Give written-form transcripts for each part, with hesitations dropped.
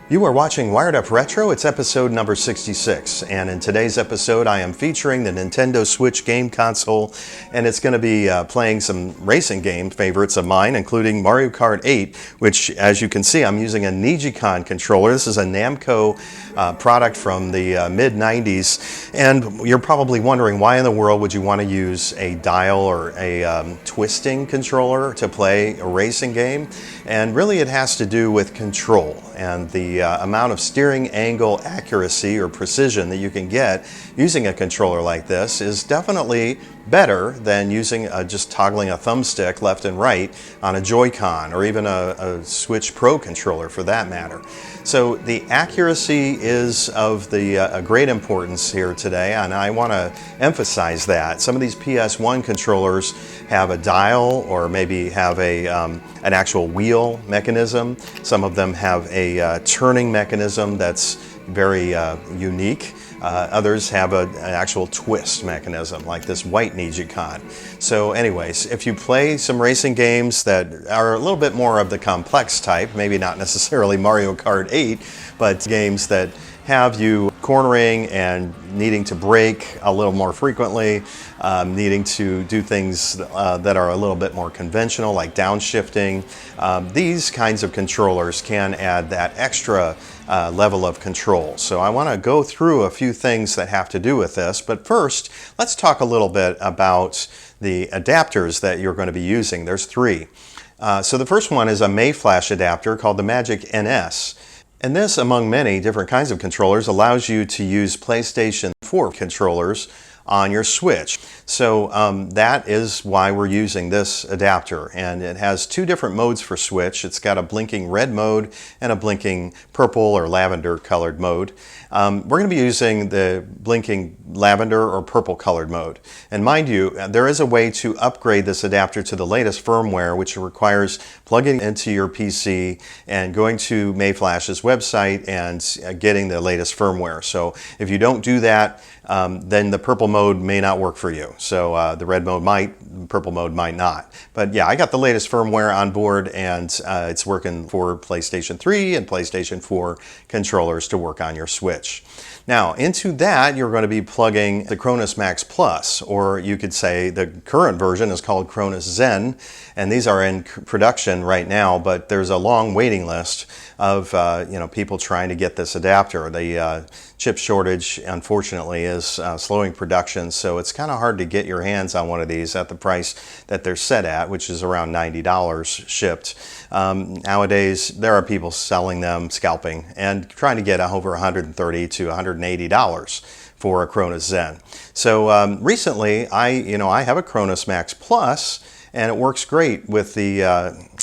You are watching Wired Up Retro. It's episode number 66, and in today's episode I am featuring the Nintendo Switch game console, and it's going to be playing some racing game favorites of mine, including Mario Kart 8, which, as you can see, I'm using a NeGcon controller. This is a Namco product from the mid-90s, and you're probably wondering why in the world would you want to use a dial or a twisting controller to play a racing game, and really it has to do with control and the amount of steering angle accuracy or precision that you can get using a controller like this is definitely better than using just toggling a thumbstick left and right on a Joy-Con or even a Switch Pro controller for that matter. So the accuracy is of a great importance here today, and I want to emphasize that. Some of these PS1 controllers have a dial or maybe have an actual wheel mechanism. Some of them have a turning mechanism that's very unique. Others have an actual twist mechanism, like this white NeGcon. So anyways, if you play some racing games that are a little bit more of the complex type, maybe not necessarily Mario Kart 8, but games that have you cornering and needing to brake a little more frequently, needing to do things that are a little bit more conventional, like downshifting, these kinds of controllers can add that extra level of control. So I want to go through a few things that have to do with this, but first let's talk a little bit about the adapters that you're going to be using. There's three. So the first one is a Mayflash adapter called the Magic NS. And this, among many different kinds of controllers, allows you to use PlayStation 4 controllers on your Switch. So that is why we're using this adapter, and it has two different modes for Switch. It's got a blinking red mode and a blinking purple or lavender colored mode. We're going to be using the blinking lavender or purple colored mode. And mind you, there is a way to upgrade this adapter to the latest firmware, which requires plugging into your PC and going to Mayflash's website and getting the latest firmware. So if you don't do that, then the purple mode may not work for you. So the red mode might, purple mode might not. But yeah, I got the latest firmware on board, and it's working for PlayStation 3 and PlayStation 4 controllers to work on your Switch. Now, into that, you're going to be plugging the CronusMax Plus, or you could say the current version is called Cronus Zen, and these are in production right now, but there's a long waiting list of people trying to get this adapter. The chip shortage, unfortunately, is slowing production, so it's kind of hard to get your hands on one of these at the price that they're set at, which is around $90 shipped. Nowadays, there are people selling them, scalping, and trying to get over $130 to $180 for a Cronus Zen. So recently, I have a CronusMax Plus, and it works great with the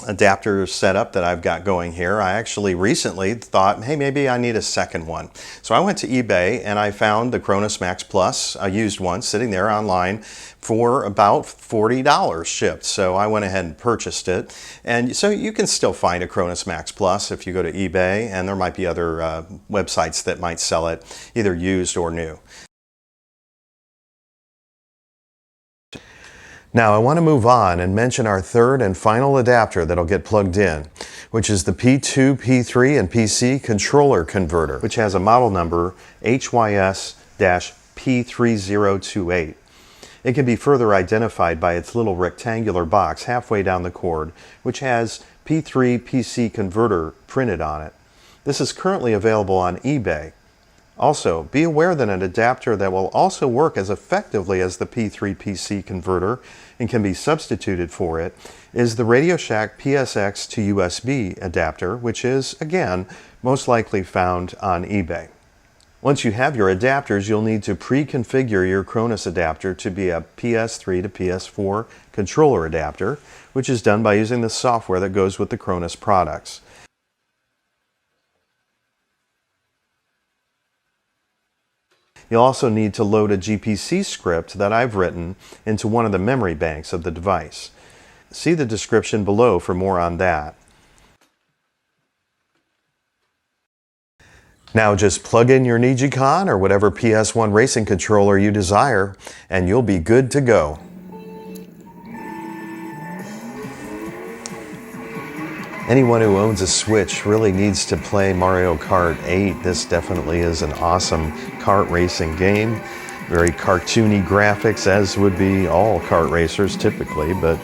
adapter setup that I've got going here. I actually recently thought, hey, maybe I need a second one. So I went to eBay and I found the CronusMax Plus, a used one, sitting there online for about $40 shipped. So I went ahead and purchased it. And so you can still find a CronusMax Plus if you go to eBay, and there might be other websites that might sell it, either used or new. Now I want to move on and mention our third and final adapter that'll get plugged in, which is the P2, P3, and PC controller converter, which has a model number HYS-P3028. It can be further identified by its little rectangular box halfway down the cord, which has PS3PC Converter printed on it. This is currently available on eBay. Also, be aware that an adapter that will also work as effectively as the P3PC converter and can be substituted for it is the Radio Shack PSX to USB adapter, which is, again, most likely found on eBay. Once you have your adapters, you'll need to pre-configure your Cronus adapter to be a PS3 to PS4 controller adapter, which is done by using the software that goes with the Cronus products. You'll also need to load a GPC script that I've written into one of the memory banks of the device. See the description below for more on that. Now just plug in your NeGcon or whatever PS1 racing controller you desire, and you'll be good to go. Anyone who owns a Switch really needs to play Mario Kart 8. This definitely is an awesome kart racing game. Very cartoony graphics, as would be all kart racers typically, but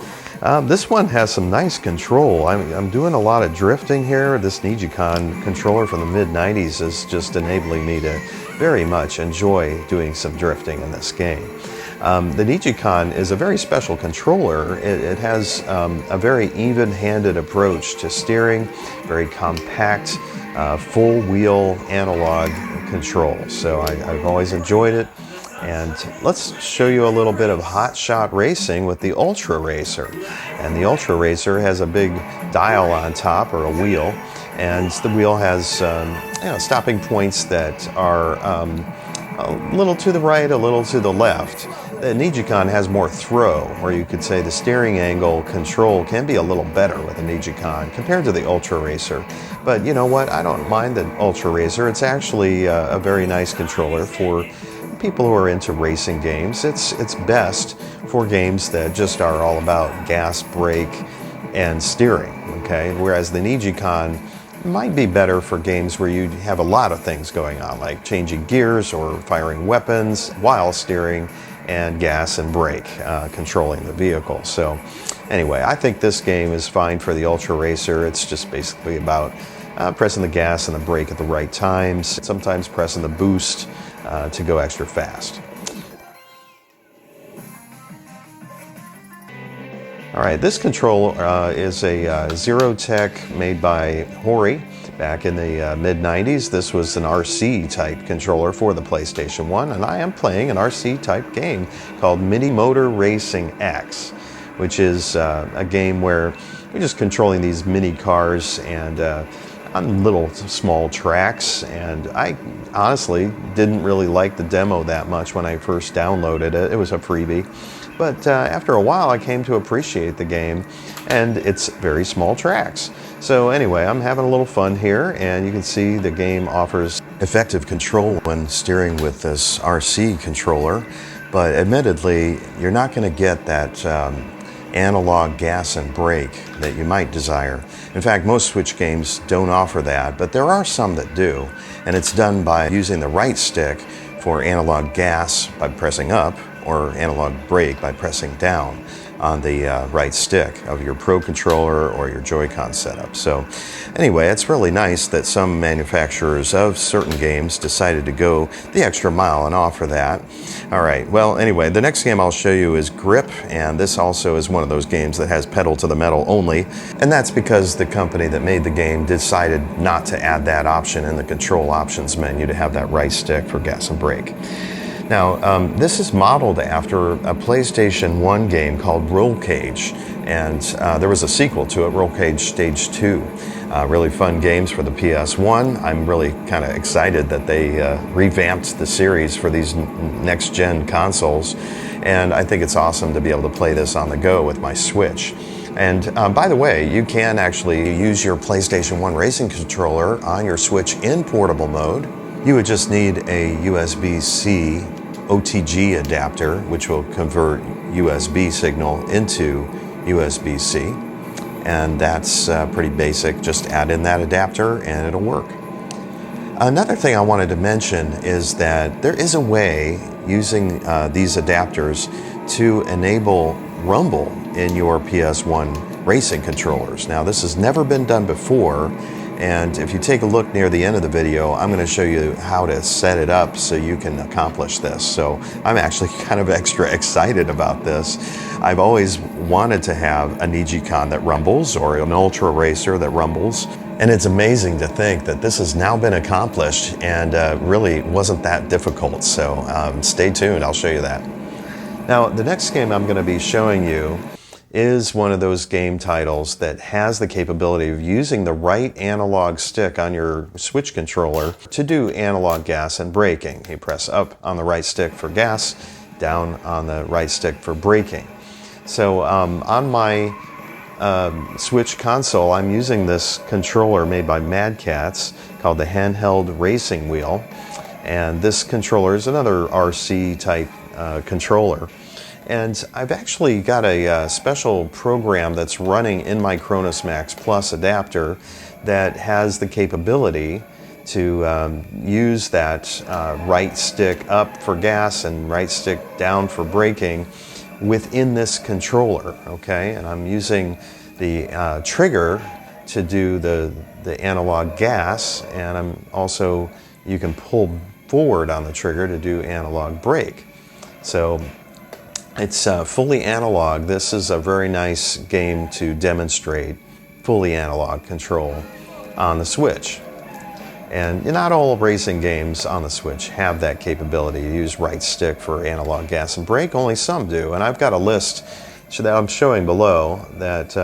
this one has some nice control. I'm doing a lot of drifting here. This NeGcon controller from the mid-90s is just enabling me to very much enjoy doing some drifting in this game. The NeGcon is a very special controller. It has a very even-handed approach to steering, very compact, full-wheel analog control. So I've always enjoyed it. And let's show you a little bit of hot shot racing with the UltraRacer. And the UltraRacer has a big dial on top, or a wheel, and the wheel has stopping points that are a little to the right, a little to the left. The NeGcon has more throw, or you could say the steering angle control can be a little better with the NeGcon compared to the UltraRacer. But you know what? I don't mind the UltraRacer. It's actually a very nice controller for people who are into racing games. It's best for games that just are all about gas, brake, and steering, okay? Whereas the NeGcon might be better for games where you have a lot of things going on, like changing gears or firing weapons while steering and gas and brake, controlling the vehicle. So anyway, I think this game is fine for the UltraRacer. It's just basically about pressing the gas and the brake at the right times, sometimes pressing the boost to go extra fast. All right, this control is a Zero Tech made by Hori back in the mid-90s. This was an RC type controller for the PlayStation 1, and I am playing an RC type game called Mini Motor Racing X, which is a game where you're just controlling these mini cars and on little small tracks. And I honestly didn't really like the demo that much when I first downloaded it. It was a freebie. But after a while I came to appreciate the game, and it's very small tracks. So anyway, I'm having a little fun here, and you can see the game offers effective control when steering with this RC controller, but admittedly you're not going to get that analog gas and brake that you might desire. In fact, most Switch games don't offer that, but there are some that do, and it's done by using the right stick for analog gas by pressing up, or analog brake by pressing down on the right stick of your Pro controller or your Joy-Con setup. So anyway, it's really nice that some manufacturers of certain games decided to go the extra mile and offer that. All right, well anyway, the next game I'll show you is Grip, and this also is one of those games that has pedal to the metal only, and that's because the company that made the game decided not to add that option in the control options menu to have that right stick for gas and brake. Now, this is modeled after a PlayStation 1 game called Roll Cage, and there was a sequel to it, Roll Cage Stage 2. Really fun games for the PS1. I'm really kind of excited that they revamped the series for these next-gen consoles, and I think it's awesome to be able to play this on the go with my Switch. And by the way, you can actually use your PlayStation 1 racing controller on your Switch in portable mode. You would just need a USB-C OTG adapter, which will convert USB signal into USB-C. And that's pretty basic. Just add in that adapter and it'll work. Another thing I wanted to mention is that there is a way using these adapters to enable rumble in your PS1 racing controllers. Now, this has never been done before, and if you take a look near the end of the video, I'm going to show you how to set it up so you can accomplish this. So I'm actually kind of extra excited about this. I've always wanted to have a NeGcon that rumbles, or an UltraRacer that rumbles, and it's amazing to think that this has now been accomplished and really wasn't that difficult. So stay tuned, I'll show you that. Now, the next game I'm going to be showing you is one of those game titles that has the capability of using the right analog stick on your Switch controller to do analog gas and braking. You press up on the right stick for gas, down on the right stick for braking. So on my Switch console, I'm using this controller made by Madcatz called the Handheld Racing Wheel. And this controller is another RC type controller. And I've actually got a special program that's running in my CronusMax Plus adapter that has the capability to use that right stick up for gas and right stick down for braking within this controller, okay? And I'm using the trigger to do the analog gas, and I'm also, you can pull forward on the trigger to do analog brake. So it's fully analog. This is a very nice game to demonstrate fully analog control on the Switch. And not all racing games on the Switch have that capability to use right stick for analog gas and brake, only some do. And I've got a list that I'm showing below that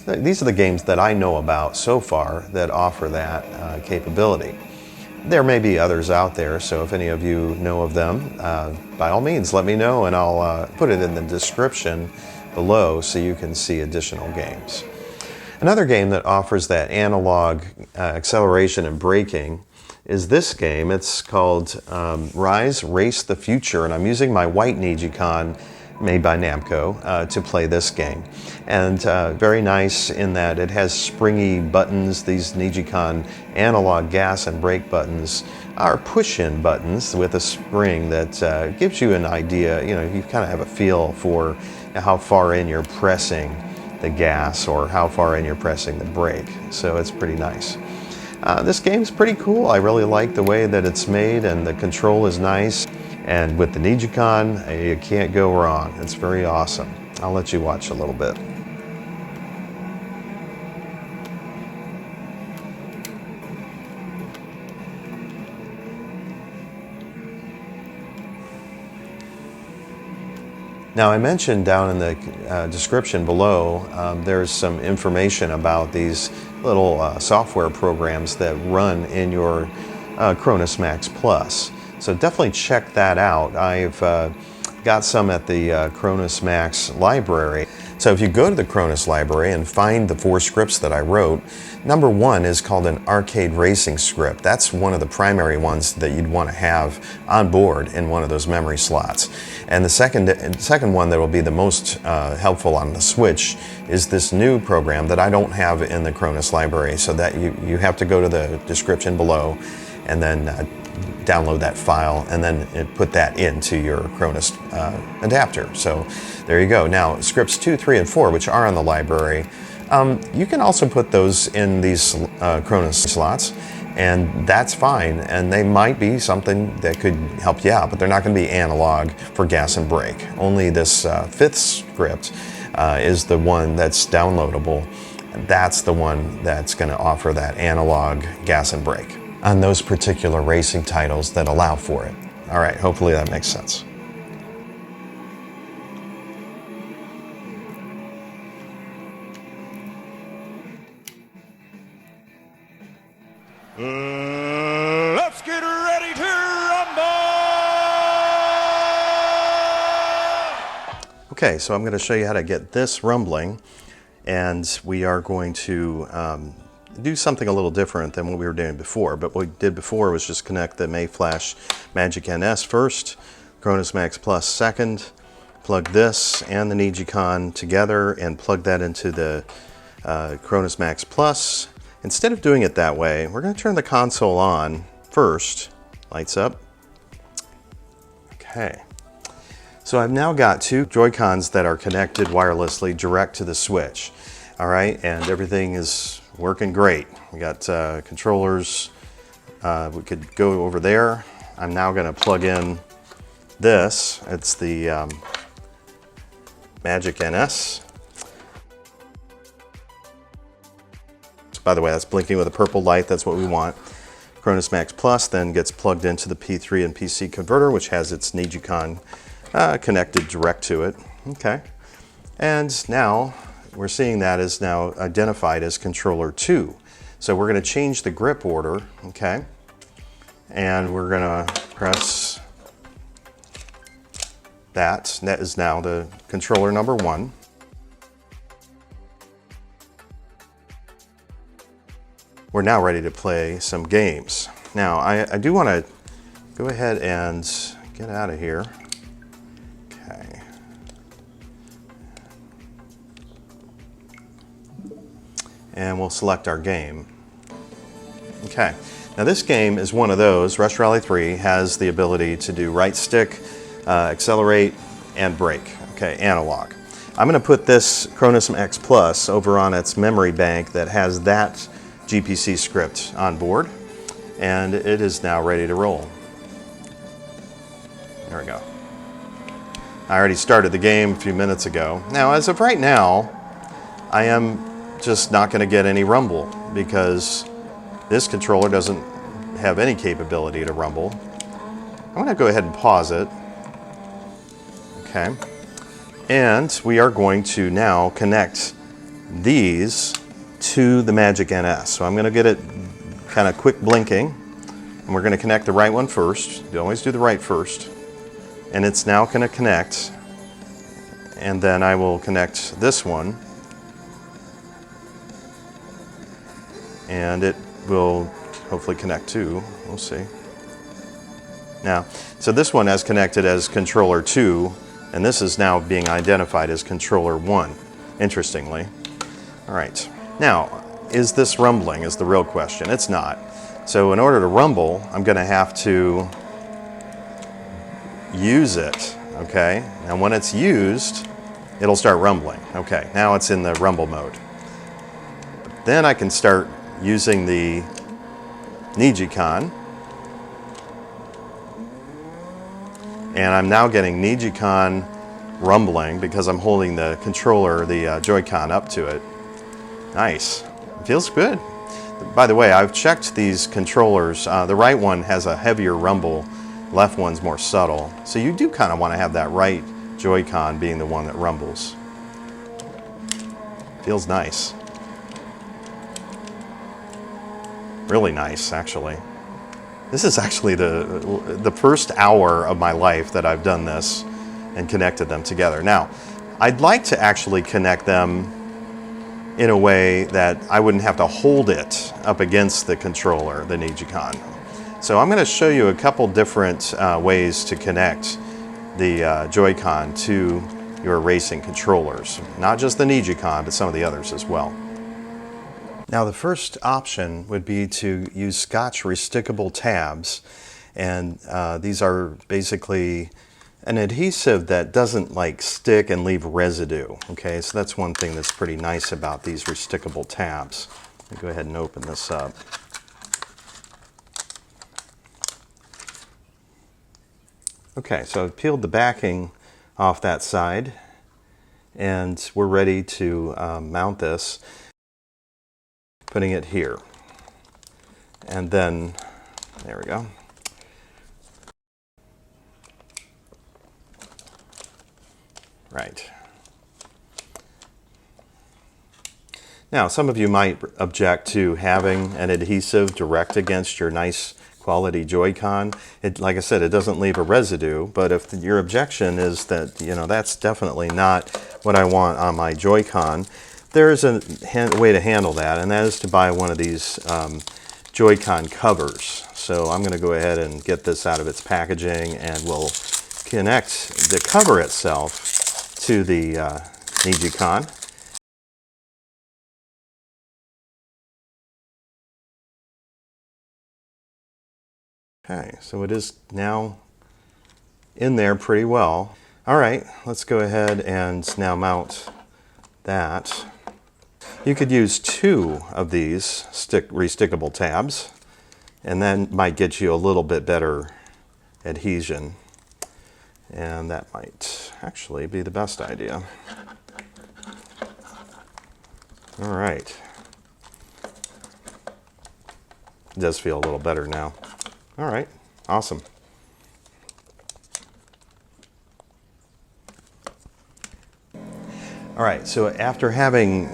these are the games that I know about so far that offer that capability. There may be others out there, so if any of you know of them, by all means let me know, and I'll put it in the description below so you can see additional games. Another game that offers that analog acceleration and braking is this game. It's called Rise Race the Future, and I'm using my white NeGcon made by Namco to play this game. And very nice in that it has springy buttons. These NeGcon analog gas and brake buttons are push-in buttons with a spring that gives you an idea, you know, you kind of have a feel for how far in you're pressing the gas or how far in you're pressing the brake. So it's pretty nice. This game's pretty cool. I really like the way that it's made, and the control is nice. And with the NeGcon, you can't go wrong. It's very awesome. I'll let you watch a little bit. Now, I mentioned down in the description below, there's some information about these little software programs that run in your CronusMax Plus. So definitely check that out. I've got some at the CronusMax library. So if you go to the Cronus library and find the 4 scripts that I wrote, number 1 is called an arcade racing script. That's one of the primary ones that you'd want to have on board in one of those memory slots. And the second one that will be the most helpful on the Switch is this new program that I don't have in the Cronus library, so that you have to go to the description below and then download that file and then put that into your Cronus adapter. So there you go. Now, scripts 2, 3, and 4, which are on the library, you can also put those in these Cronus slots, and that's fine. And they might be something that could help you out, but they're not going to be analog for gas and brake. Only this 5th script is the one that's downloadable. That's the one that's going to offer that analog gas and brake on those particular racing titles that allow for it. All right, hopefully that makes sense. Let's get ready to rumble! Okay, so I'm going to show you how to get this rumbling, and we are going to do something a little different than what we were doing before. But what we did before was just connect the Mayflash Magic NS first, CronusMax Plus second, plug this and the NeGcon together and plug that into the CronusMax Plus. Instead of doing it that way, we're going to turn the console on first. Lights up. Okay. So I've now got 2 Joy-Cons that are connected wirelessly direct to the Switch. All right, and everything is working great. We got controllers. We could go over there. I'm now going to plug in this. It's the Magic NS. By the way, that's blinking with a purple light. That's what we want. CronusMax Plus then gets plugged into the P3 and PC Converter, which has its NeGcon connected direct to it. Okay. And now we're seeing that is now identified as controller 2. So we're going to change the grip order, okay? And we're going to press that. That is now the controller number 1. We're now ready to play some games. Now, I do want to go ahead and get out of here. Okay. and we'll select our game. Okay, now this game is one of those. Rush Rally 3 has the ability to do right stick, accelerate, and brake. Okay, analog. I'm going to put this CronusMax Plus over on its memory bank that has that GPC script on board, and it is now ready to roll. There we go. I already started the game a few minutes ago. Now, as of right now, I am just not going to get any rumble because this controller doesn't have any capability to rumble. I'm going to go ahead and pause it. Okay. And we are going to now connect these to the Magic NS. So I'm going to get it kind of quick blinking, and we're going to connect the right one first. You always do the right first. And it's now going to connect, and then I will connect this one, and it will hopefully connect too. We'll see. Now, so this one has connected as controller 2, and this is now being identified as controller 1, interestingly. All right. Now, is this rumbling is the real question. It's not. So in order to rumble, I'm going to have to use it, okay? And when it's used, it'll start rumbling. Okay, now it's in the rumble mode. Then I can start using the NeGcon. And I'm now getting NeGcon rumbling because I'm holding the controller, the Joy-Con up to it. Nice. It feels good. By the way, I've checked these controllers. The right one has a heavier rumble. Left one's more subtle. So you do kind of want to have that right Joy-Con being the one that rumbles. Feels nice. Really nice, actually. This is actually the first hour of my life that I've done this and connected them together. Now, I'd like to actually connect them in a way that I wouldn't have to hold it up against the controller, the NeGcon. So I'm going to show you a couple different ways to connect the Joy-Con to your racing controllers. Not just the NeGcon, but some of the others as well. Now the first option would be to use Scotch restickable tabs, and these are basically an adhesive that doesn't like stick and leave residue. Okay, so that's one thing that's pretty nice about these restickable tabs. Let me go ahead and open this up. Okay, so I've peeled the backing off that side, and we're ready to mount this. Putting it here. And then, there we go. Right. Now, some of you might object to having an adhesive direct against your nice quality Joy-Con. Like I said, it doesn't leave a residue, but if your objection is that, you know, that's definitely not what I want on my Joy-Con, there is a way to handle that, and that is to buy one of these Joy-Con covers. So I'm going to go ahead and get this out of its packaging, and we'll connect the cover itself to the NeGcon. Okay, so it is now in there pretty well. All right, let's go ahead and now mount that. You could use 2 of these restickable tabs, and that might get you a little bit better adhesion, and that might actually be the best idea. All right. It does feel a little better now. All right, awesome. All right, so after having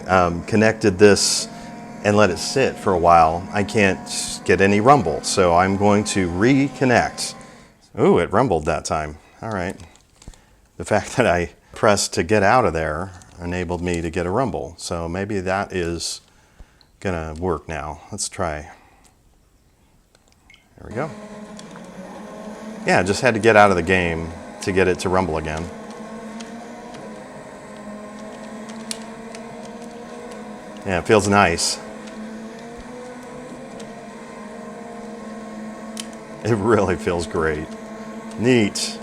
connected this and let it sit for a while, I can't get any rumble, so I'm going to reconnect. Ooh, it rumbled that time. All right. The fact that I pressed to get out of there enabled me to get a rumble, so maybe that is gonna work now. Let's try. There we go. Yeah, just had to get out of the game to get it to rumble again. Yeah, it feels nice. It really feels great. Neat.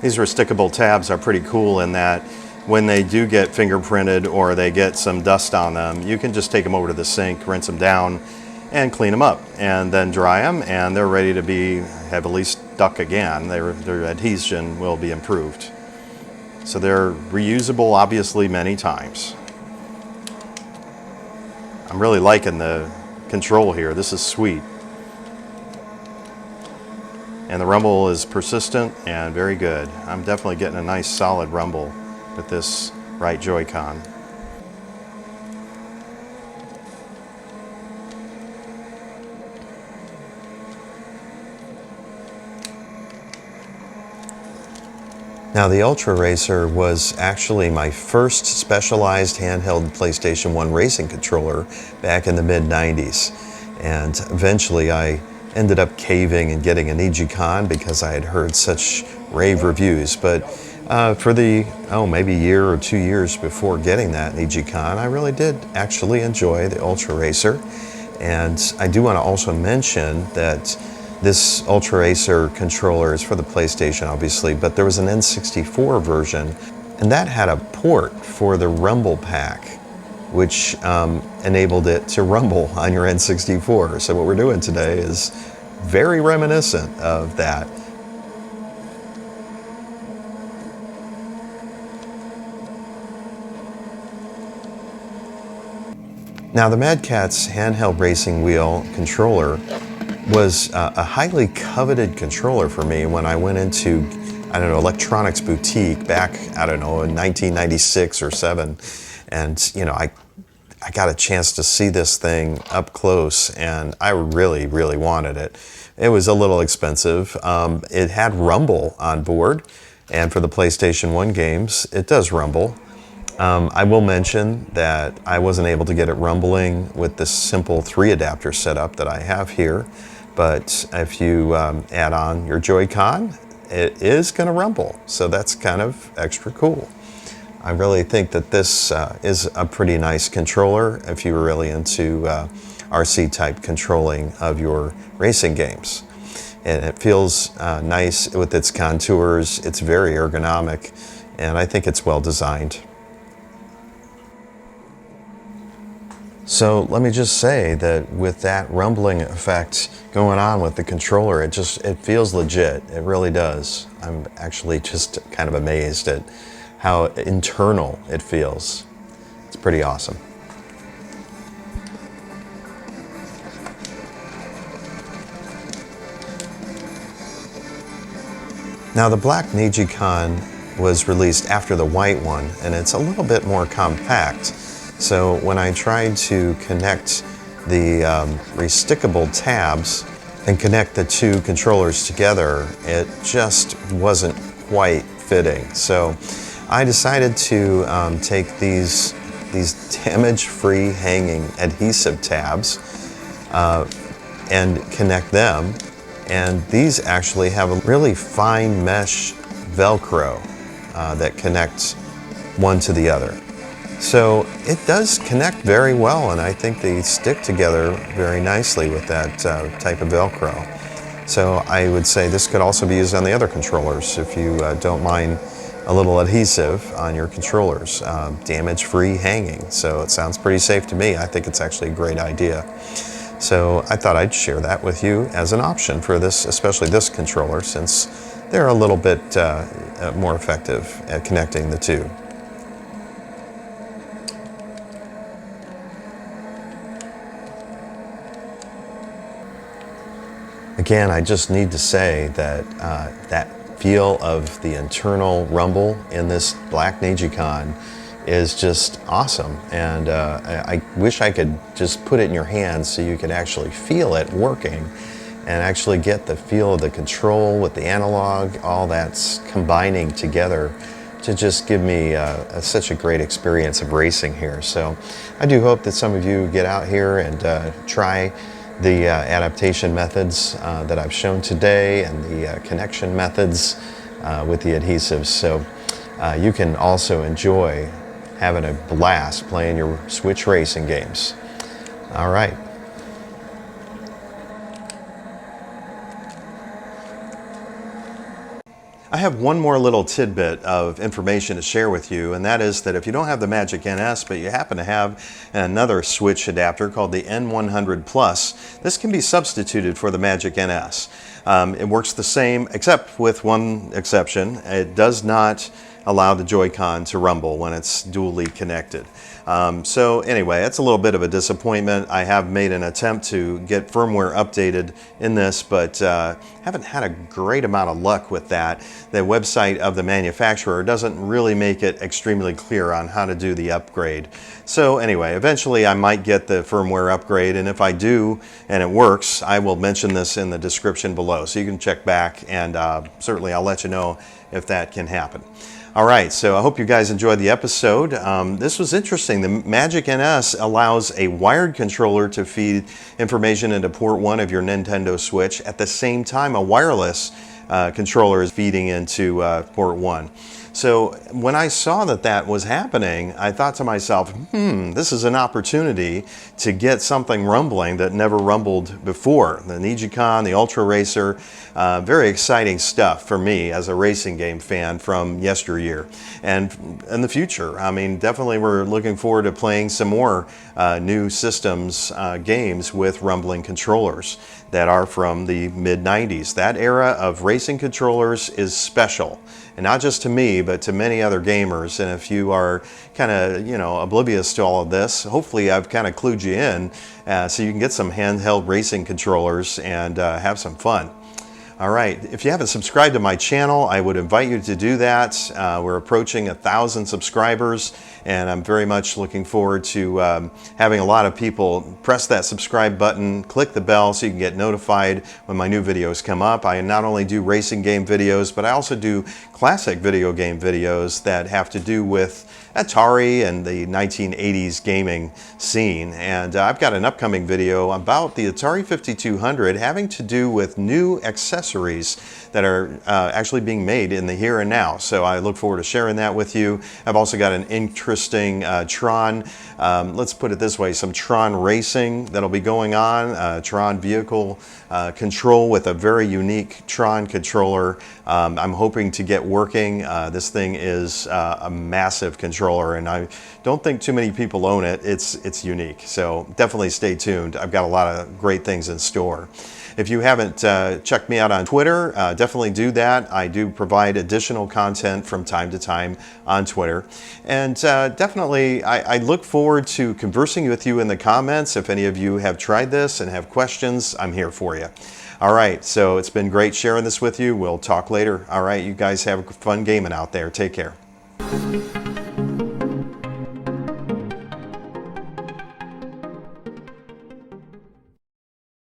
These restickable tabs are pretty cool in that when they do get fingerprinted or they get some dust on them, you can just take them over to the sink, rinse them down, and clean them up, and then dry them, and they're ready to be heavily stuck again. Their adhesion will be improved. So they're reusable, obviously, many times. I'm really liking the control here. This is sweet. And the rumble is persistent and very good. I'm definitely getting a nice solid rumble with this right Joy-Con. Now, the UltraRacer was actually my first specialized handheld PlayStation 1 racing controller back in the mid-90s. And eventually I ended up caving and getting a NeGcon because I had heard such rave reviews. But for the, maybe a year or 2 years before getting that NeGcon, I really did actually enjoy the UltraRacer. And I do want to also mention that this UltraRacer controller is for the PlayStation, obviously, but there was an N64 version, and that had a port for the Rumble Pack, which enabled it to rumble on your N64. So what we're doing today is very reminiscent of that. Now, the Madcatz handheld racing wheel controller was a highly coveted controller for me when I went into, electronics boutique back, in 1996 or 7. And, I got a chance to see this thing up close, and I really, really wanted it. It was a little expensive. It had rumble on board, and for the PlayStation 1 games, it does rumble. I will mention that I wasn't able to get it rumbling with this simple 3 adapter setup that I have here, but if you add on your Joy-Con, it is going to rumble, so that's kind of extra cool. I really think that this is a pretty nice controller if you're really into RC-type controlling of your racing games. And it feels nice with its contours. It's very ergonomic, and I think it's well designed. So let me just say that with that rumbling effect going on with the controller, it feels legit. It really does. I'm actually just kind of amazed at how internal it feels. It's pretty awesome. Now, the black NeGcon was released after the white one, and it's a little bit more compact. So when I tried to connect the restickable tabs and connect the two controllers together, it just wasn't quite fitting. So I decided to take these damage-free hanging adhesive tabs and connect them. And these actually have a really fine mesh Velcro that connects one to the other. So it does connect very well, and I think they stick together very nicely with that type of Velcro. So I would say this could also be used on the other controllers if you don't mind a little adhesive on your controllers. Damage-free hanging, so it sounds pretty safe to me. I think it's actually a great idea. So I thought I'd share that with you as an option for this, especially this controller, since they're a little bit more effective at connecting the two. Again, I just need to say that that feel of the internal rumble in this black NeGcon is just awesome, and I wish I could just put it in your hands so you could actually feel it working and actually get the feel of the control with the analog, all that's combining together to just give me such a great experience of racing here. So I do hope that some of you get out here and try the adaptation methods that I've shown today and the connection methods with the adhesives. So you can also enjoy having a blast playing your Switch racing games. All right. I have one more little tidbit of information to share with you, and that is that if you don't have the Magic NS, but you happen to have another Switch adapter called the N100 Plus, this can be substituted for the Magic NS. It works the same, except with one exception. It does not allow the Joy-Con to rumble when it's dually connected. So anyway, that's a little bit of a disappointment. I have made an attempt to get firmware updated in this, but haven't had a great amount of luck with that. The website of the manufacturer doesn't really make it extremely clear on how to do the upgrade. So anyway, eventually I might get the firmware upgrade, and if I do and it works, I will mention this in the description below, so you can check back, and certainly I'll let you know if that can happen. All right, so I hope you guys enjoyed the episode. This was interesting. The Magic NS allows a wired controller to feed information into port 1 of your Nintendo Switch. At the same time, a wireless controller is feeding into port 1. So when I saw that that was happening, I thought to myself, this is an opportunity to get something rumbling that never rumbled before. The NeGcon, the UltraRacer, very exciting stuff for me as a racing game fan from yesteryear and in the future. I mean, definitely we're looking forward to playing some more new systems games with rumbling controllers that are from the mid-90s. That era of racing controllers is special. And not just to me, but to many other gamers. And if you are kind of, oblivious to all of this, hopefully I've kind of clued you in so you can get some handheld racing controllers and have some fun. All right, if you haven't subscribed to my channel, I would invite you to do that. We're approaching 1,000 subscribers, and I'm very much looking forward to having a lot of people press that subscribe button, click the bell so you can get notified when my new videos come up. I not only do racing game videos, but I also do classic video game videos that have to do with Atari and the 1980s gaming scene. And I've got an upcoming video about the Atari 5200 having to do with new accessories that are actually being made in the here and now. So I look forward to sharing that with you. I've also got an interesting Tron, let's put it this way, some Tron racing that'll be going on, Tron vehicle control with a very unique Tron controller. I'm hoping to get working. This thing is a massive controller, and I don't think too many people own it. It's unique, so definitely stay tuned. I've got a lot of great things in store. If you haven't checked me out on Twitter, definitely do that. I do provide additional content from time to time on Twitter. And definitely, I look forward to conversing with you in the comments. If any of you have tried this and have questions, I'm here for you. All right, so it's been great sharing this with you. We'll talk later. All right, you guys have fun gaming out there. Take care.